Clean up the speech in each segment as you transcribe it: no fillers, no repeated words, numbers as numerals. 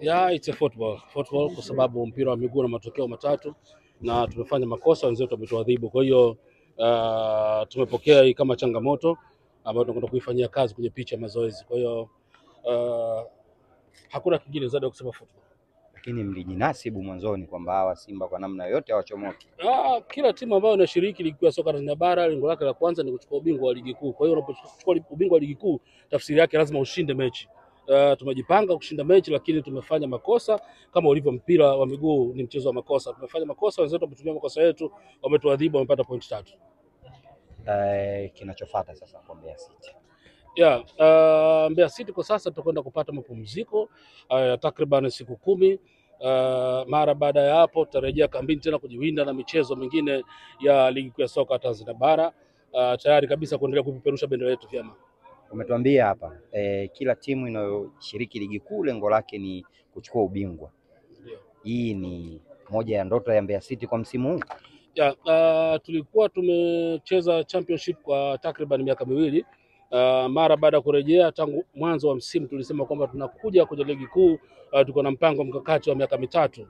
Yeah, it's a football kwa sababu mpira wa miguu na matokeo matatu na tumefanya makosa, wenzetu wametuadhibu. Kwa hiyo tumepokea hii kama changamoto ambayo tunakwenda kuifanyia kazi kwenye picha ya mazoezi. Kwa hiyo hakuna kingine zaidi ya kusema football. Lakini mlijinasibu mwanzoni kwamba hawa Simba kwa namna yote hawachomoki. Kila timu ambayo inashiriki ligi ya soka Tanzania bara lengo lake la kwanza ni kuchukua ubingwa wa ligi kuu. Kwa hiyo unapochukua ubingwa wa ligi kuu, tafsiri yake lazima ushinde mechi. Tumejipanga kushinda mechi, lakini tumefanya makosa. Kama ulivyo mpira wa miguu ni mchezo wa makosa. Tumefanya makosa, wenzetu wametumia makosa yetu, wametuadhibu, wamepata point 3. Kinachofuata sasa kwa Mbeya City. Mbeya City kwa sasa tutakwenda kupata mapumziko takriban siku 10. Mara baada ya hapo tutarejea kambini tena kujiwinda na michezo mingine ya ligi kuu ya soka Tanzania bara, tayari kabisa kuendelea kupeperusha bendera yetu vyema. Umetuambia hapa kila timu inayoshiriki ligi kuu lengo lake ni kuchukua ubingwa. Hii ni moja ya ndoto ya Mbeya City kwa msimu huu. Tulikuwa tumecheza championship kwa takriban miaka miwili. Mara baada ya kurejea tangu mwanzo wa msimu tulisema kwamba tunakuja kwenye ligi kuu, tuko na mpango mkakati wa miaka mitatu.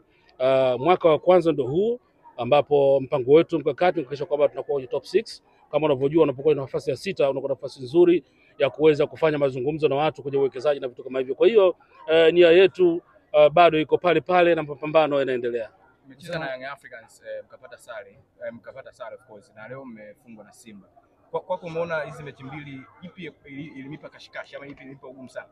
Mwaka wa kwanza ndio huu ambapo mpango wetu mkakati ukisha kwamba tunakuwa kwenye top 6. Kama unavyojua, unapokuwa na nafasi ya 6 unakuwa na nafasi nzuri ya kuweza kufanya mazungumzo na watu kwenye uwekezaji na vitu kama hivyo. Kwa hiyo nia yetu bado iko pale pale na mapambano yanaendelea. Mmecheza na Young Africans mkapata sare of course, na leo mmefungwa na Simba. Kwako umeona hizi mechi mbili ipi ilinipa kashikashi ama ipi ilinipa ugumu sana?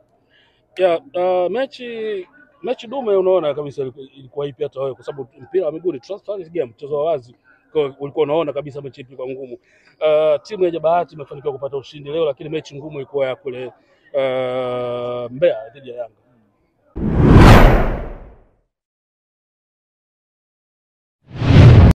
Mechi dume unaona kabisa ilikuwa ipi hata wewe, kwa sababu mpira wa miguu ni transfer game, mchezo wa wazi. Kwa ulikuwa unaona kabisa mechi ipi kwa ngumu. Timu ya bahati imefanikiwa kupata ushindi leo, lakini mechi ngumu ilikuwa ya kule Mbeya dhidi ya Yanga.